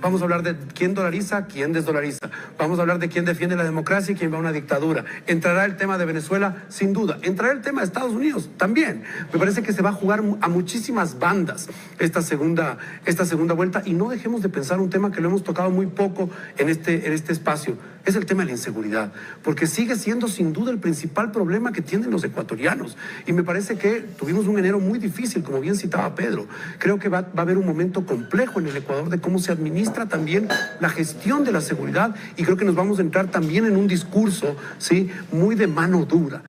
Vamos a hablar de quién dolariza, quién desdolariza. Vamos a hablar de quién defiende la democracia y quién va a una dictadura. Entrará el tema de Venezuela, sin duda. Entrará el tema de Estados Unidos, también. Me parece que se va a jugar a muchísimas bandas esta segunda vuelta, y no dejemos de pensar un tema que lo hemos tocado muy poco en este espacio. Es el tema de la inseguridad, porque sigue siendo sin duda el principal problema que tienen los ecuatorianos. Y me parece que tuvimos un enero muy difícil, como bien citaba Pedro. Creo que va a haber un momento complejo en el Ecuador de cómo se administra también la gestión de la seguridad, y creo que nos vamos a entrar también en un discurso, ¿sí?, muy de mano dura.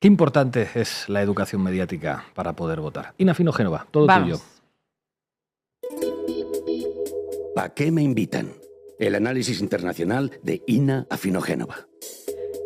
Qué importante es la educación mediática para poder votar. Ina Finogénova, todo tuyo. ¿Para qué me invitan? El análisis internacional de Ina Finogénova.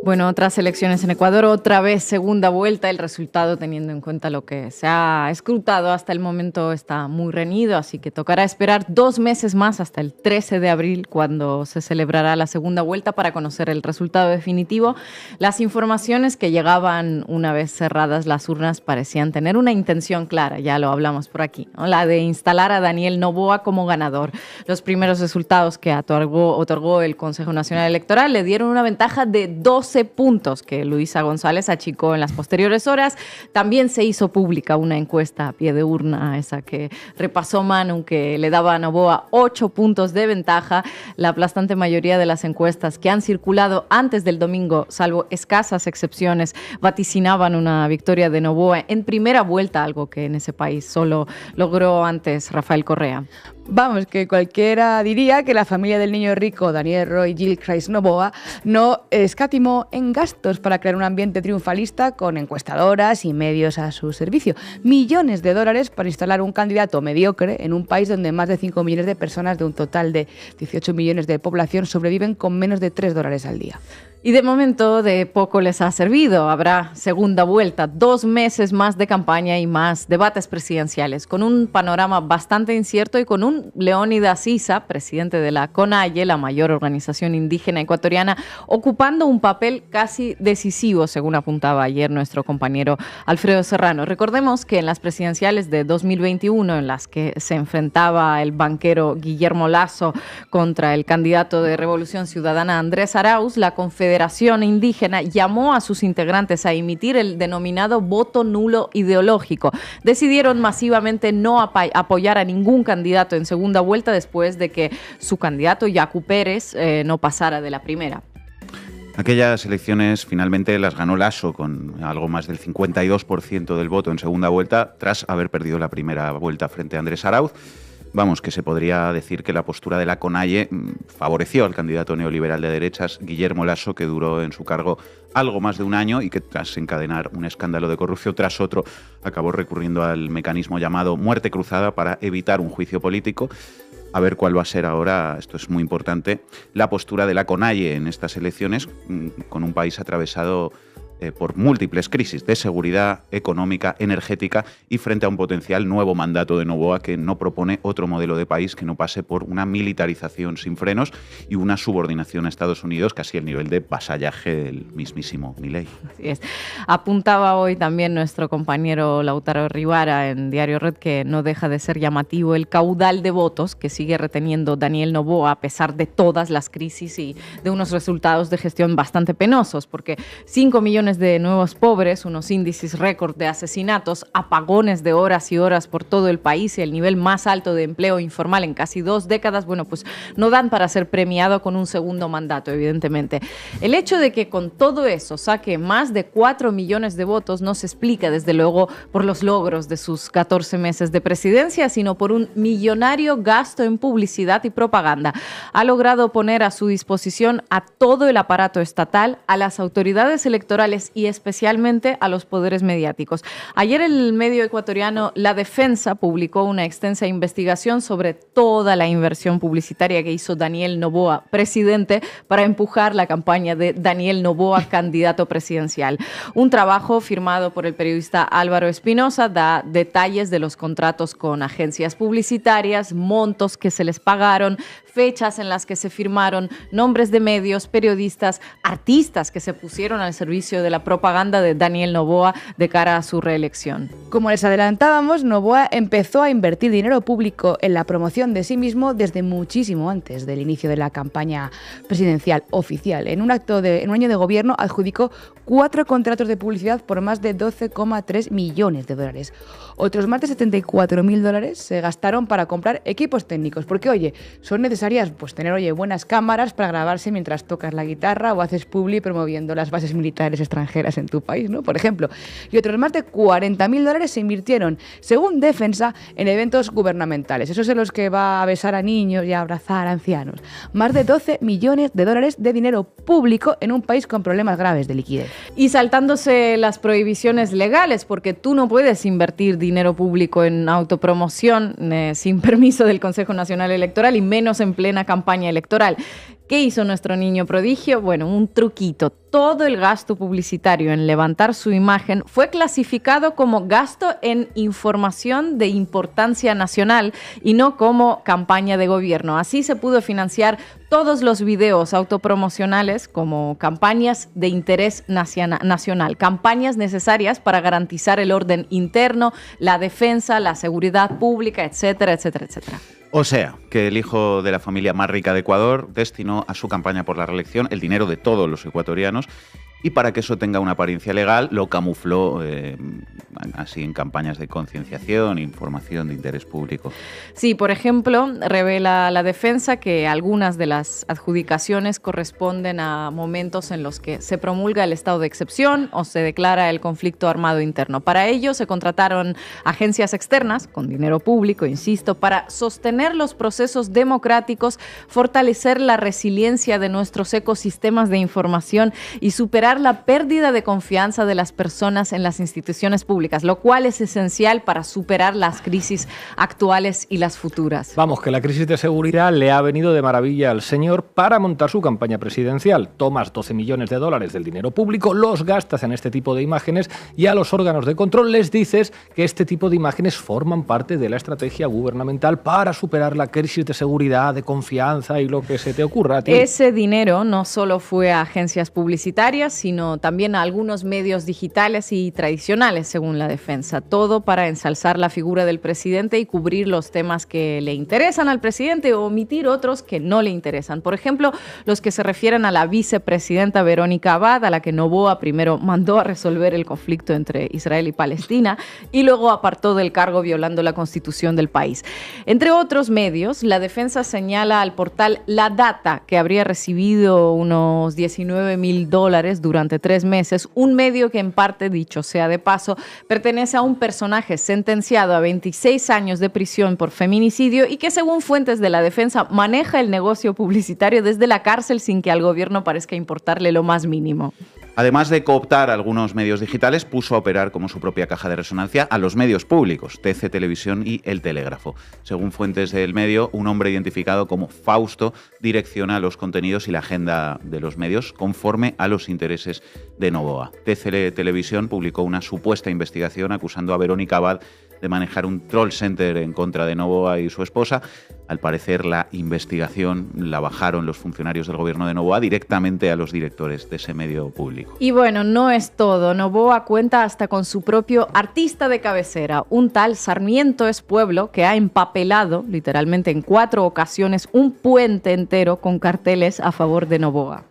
Bueno, otras elecciones en Ecuador, otra vez segunda vuelta. El resultado, teniendo en cuenta lo que se ha escrutado hasta el momento, está muy reñido, así que tocará esperar 2 meses más, hasta el 13 de abril, cuando se celebrará la segunda vuelta, para conocer el resultado definitivo. Las informaciones que llegaban una vez cerradas las urnas parecían tener una intención clara, ya lo hablamos por aquí, ¿no?, la de instalar a Daniel Noboa como ganador. Los primeros resultados que otorgó el Consejo Nacional Electoral le dieron una ventaja de 12 puntos que Luisa González achicó en las posteriores horas. También se hizo pública una encuesta a pie de urna, esa que repasó Manu, que le daba a Noboa 8 puntos de ventaja. La aplastante mayoría de las encuestas que han circulado antes del domingo, salvo escasas excepciones, vaticinaban una victoria de Noboa en primera vuelta, algo que en ese país solo logró antes Rafael Correa. Vamos, que cualquiera diría que la familia del niño rico, Daniel Roy Gilchrist Noboa, no escatimó en gastos para crear un ambiente triunfalista con encuestadoras y medios a su servicio. Millones de dólares para instalar un candidato mediocre en un país donde más de 5 millones de personas, de un total de 18 millones de población, sobreviven con menos de $3 al día. Y de momento de poco les ha servido. Habrá segunda vuelta, 2 meses más de campaña y más debates presidenciales, con un panorama bastante incierto y con un Leónidas Issa, presidente de la CONAIE, la mayor organización indígena ecuatoriana, ocupando un papel casi decisivo, según apuntaba ayer nuestro compañero Alfredo Serrano. Recordemos que en las presidenciales de 2021, en las que se enfrentaba el banquero Guillermo Lasso contra el candidato de Revolución Ciudadana Andrés Arauz, la Confederación Indígena llamó a sus integrantes a emitir el denominado voto nulo ideológico. Decidieron masivamente no apoyar a ningún candidato en segunda vuelta después de que su candidato, Yacu Pérez, no pasara de la primera. Aquellas elecciones finalmente las ganó Lasso con algo más del 52% del voto en segunda vuelta, tras haber perdido la primera vuelta frente a Andrés Arauz. Vamos, que se podría decir que la postura de la CONAIE favoreció al candidato neoliberal de derechas, Guillermo Lasso, que duró en su cargo algo más de un año y que, tras encadenar un escándalo de corrupción tras otro, acabó recurriendo al mecanismo llamado muerte cruzada para evitar un juicio político. A ver cuál va a ser ahora, esto es muy importante, la postura de la CONAIE en estas elecciones, con un país atravesado por múltiples crisis de seguridad, económica, energética, y frente a un potencial nuevo mandato de Noboa que no propone otro modelo de país que no pase por una militarización sin frenos y una subordinación a Estados Unidos, casi el nivel de vasallaje del mismísimo Milei. Así es. Apuntaba hoy también nuestro compañero Lautaro Rivara en Diario Red que no deja de ser llamativo el caudal de votos que sigue reteniendo Daniel Noboa a pesar de todas las crisis y de unos resultados de gestión bastante penosos, porque 5 millones de nuevos pobres, unos índices récord de asesinatos, apagones de horas y horas por todo el país y el nivel más alto de empleo informal en casi 2 décadas, bueno, pues no dan para ser premiado con un segundo mandato, evidentemente. El hecho de que con todo eso saque más de 4 millones de votos no se explica, desde luego, por los logros de sus 14 meses de presidencia, sino por un millonario gasto en publicidad y propaganda. Ha logrado poner a su disposición a todo el aparato estatal, a las autoridades electorales y especialmente a los poderes mediáticos. Ayer el medio ecuatoriano La Defensa publicó una extensa investigación sobre toda la inversión publicitaria que hizo Daniel Noboa, presidente, para empujar la campaña de Daniel Noboa, candidato presidencial. Un trabajo firmado por el periodista Álvaro Espinosa da detalles de los contratos con agencias publicitarias, montos que se les pagaron, fechas en las que se firmaron, nombres de medios, periodistas, artistas que se pusieron al servicio de de la propaganda de Daniel Noboa de cara a su reelección. Como les adelantábamos, Noboa empezó a invertir dinero público en la promoción de sí mismo desde muchísimo antes del inicio de la campaña presidencial oficial. En un año de gobierno adjudicó 4 contratos de publicidad por más de 12,3 millones de dólares. Otros más de 74.000 dólares se gastaron para comprar equipos técnicos, porque, oye, son necesarias pues tener, buenas cámaras para grabarse mientras tocas la guitarra o haces publi promoviendo las bases militares extranjeras en tu país, ¿no? Por ejemplo. Y otros más de 40.000 dólares se invirtieron, según Defensa, en eventos gubernamentales. Esos en los que va a besar a niños y a abrazar a ancianos. Más de 12 millones de dólares de dinero público en un país con problemas graves de liquidez. Y saltándose las prohibiciones legales, porque tú no puedes invertir dinero público en autopromoción sin permiso del Consejo Nacional Electoral y menos en plena campaña electoral. ¿Qué hizo nuestro niño prodigio? Bueno, un truquito. Todo el gasto publicitario en levantar su imagen fue clasificado como gasto en información de importancia nacional y no como campaña de gobierno. Así se pudo financiar todos los videos autopromocionales como campañas de interés nacional, campañas necesarias para garantizar el orden interno, la defensa, la seguridad pública, etcétera, etcétera, etcétera. O sea, que el hijo de la familia más rica de Ecuador destinó a su campaña por la reelección el dinero de todos los ecuatorianos y para que eso tenga una apariencia legal lo camufló así en campañas de concienciación e información de interés público. Sí, por ejemplo, revela la Defensa que algunas de las adjudicaciones corresponden a momentos en los que se promulga el estado de excepción o se declara el conflicto armado interno. Para ello se contrataron agencias externas con dinero público, insisto, para sostener los procesos democráticos, fortalecer la resiliencia de nuestros ecosistemas de información y superar la pérdida de confianza de las personas en las instituciones públicas, lo cual es esencial para superar las crisis actuales y las futuras. Vamos, que la crisis de seguridad le ha venido de maravilla al señor para montar su campaña presidencial. Tomas 12 millones de dólares del dinero público, los gastas en este tipo de imágenes y a los órganos de control les dices que este tipo de imágenes forman parte de la estrategia gubernamental para superar la crisis de seguridad, de confianza y lo que se te ocurra a ti. Ese dinero no solo fue a agencias publicitarias, sino también a algunos medios digitales y tradicionales, según la Defensa. Todo para ensalzar la figura del presidente y cubrir los temas que le interesan al presidente o omitir otros que no le interesan. Por ejemplo, los que se refieren a la vicepresidenta Verónica Abad, a la que Noboa primero mandó a resolver el conflicto entre Israel y Palestina y luego apartó del cargo violando la constitución del país. Entre otros medios, la Defensa señala al portal La Data que habría recibido unos $19,000 durante 3 meses, un medio que en parte, dicho sea de paso, pertenece a un personaje sentenciado a 26 años de prisión por feminicidio y que, según fuentes de la Defensa, maneja el negocio publicitario desde la cárcel sin que al gobierno parezca importarle lo más mínimo. Además de cooptar algunos medios digitales, puso a operar como su propia caja de resonancia a los medios públicos, TC Televisión y El Telégrafo. Según fuentes del medio, un hombre identificado como Fausto direcciona los contenidos y la agenda de los medios conforme a los intereses de Noboa. TC Televisión publicó una supuesta investigación acusando a Verónica Abad de manejar un troll center en contra de Noboa y su esposa. Al parecer, la investigación la bajaron los funcionarios del gobierno de Noboa directamente a los directores de ese medio público. Y bueno, no es todo. Noboa cuenta hasta con su propio artista de cabecera, un tal Sarmiento Es Pueblo, que ha empapelado, literalmente en 4 ocasiones, un puente entero con carteles a favor de Noboa.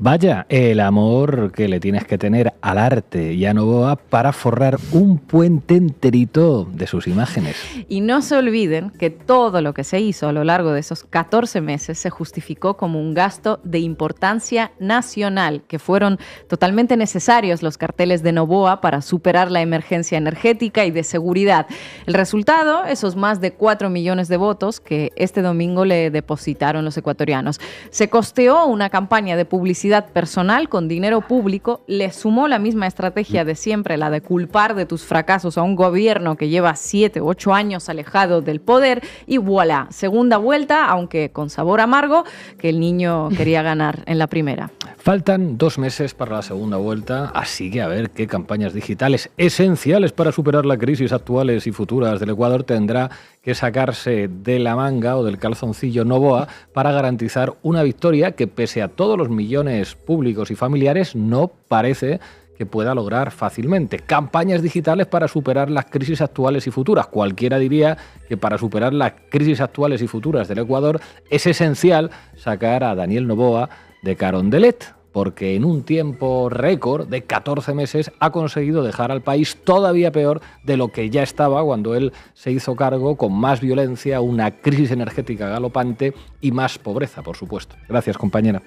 Vaya, el amor que le tienes que tener al arte y a Noboa para forrar un puente enterito de sus imágenes. Y no se olviden que todo lo que se hizo a lo largo de esos 14 meses se justificó como un gasto de importancia nacional, que fueron totalmente necesarios los carteles de Noboa para superar la emergencia energética y de seguridad. El resultado, esos más de 4 millones de votos que este domingo le depositaron los ecuatorianos. Se costeó una campaña de publicidad personal con dinero público, le sumó la misma estrategia de siempre, la de culpar de tus fracasos a un gobierno que lleva 7 u 8 años alejado del poder y voilà, segunda vuelta, aunque con sabor amargo, que el niño quería ganar en la primera. Faltan 2 meses para la segunda vuelta, así que a ver qué campañas digitales esenciales para superar las crisis actuales y futuras del Ecuador tendrá que que sacarse de la manga o del calzoncillo Noboa para garantizar una victoria que, pese a todos los millones públicos y familiares, no parece que pueda lograr fácilmente. Campañas digitales para superar las crisis actuales y futuras. Cualquiera diría que para superar las crisis actuales y futuras del Ecuador es esencial sacar a Daniel Noboa de Carondelet, porque en un tiempo récord de 14 meses ha conseguido dejar al país todavía peor de lo que ya estaba cuando él se hizo cargo, con más violencia, una crisis energética galopante y más pobreza, por supuesto. Gracias, compañera.